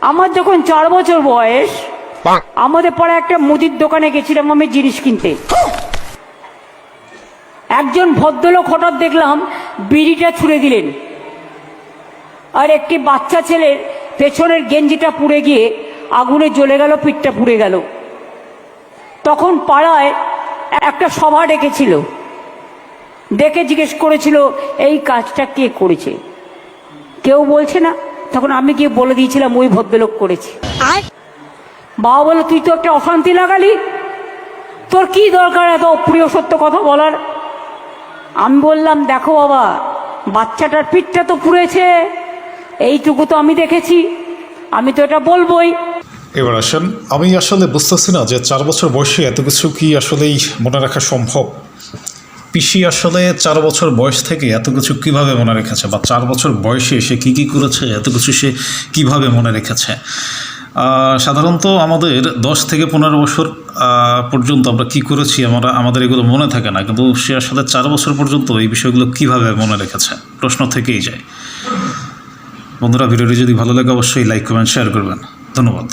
আমার যখন 4 বছর বয়স, আমাদের পাড়ায় একটা মুদির দোকানে গেছিলাম আমি জিনিস কিনতে। একজন ভদ্রলোক হঠাৎ দেখলাম বিড়িটা ছুঁড়ে দিলেন, আর একটি বাচ্চা ছেলের পেছনের গেঞ্জিটা পুড়ে গিয়ে আগুনে জ্বলে গেল, পিঠটা পুড়ে গেল। তখন পাড়ায় একটা সভা ডেকেছিল, ডেকে জিজ্ঞেস করেছিল এই কাজটা কে করেছে। কেউ বলছে না। তখন আমি গিয়ে বলে দিয়েছিলাম ওই ভদ্রলোক করেছে। বাবা বলে, তুই তো একটা অশান্তি লাগালি, তোর কি দরকার এত অপ্রিয় সত্য কথা বলার। আমি বললাম, দেখো বাবা, বাচ্চাটার পিঠটা তো পুড়েছে, এইটুকু তো আমি দেখেছি, আমি তো এটা বলবোই। এবার আসেন, আমি আসলে বুঝতেছি না যে 4 বছর বয়সে এত কিছু কি আসলেই মনে রাখা সম্ভব। পিসি আসলে 4 বছর বয়স থেকে এত কিছু কীভাবে মনে রেখেছে, বা 4 বছর বয়সে সে কী কী করেছে, এত কিছু সে কীভাবে মনে রেখেছে। সাধারণত আমাদের 10 থেকে 15 বছর পর্যন্ত আমরা কী করেছি আমাদের এগুলো মনে থাকে না, কিন্তু সে আসলে 4 বছর পর্যন্ত এই বিষয়গুলো কীভাবে মনে রেখেছে প্রশ্ন থেকেই যায়। বন্ধুরা, ভিডিওটি যদি ভালো লাগে অবশ্যই লাইক, কমেন্ট, শেয়ার করবেন। ধন্যবাদ।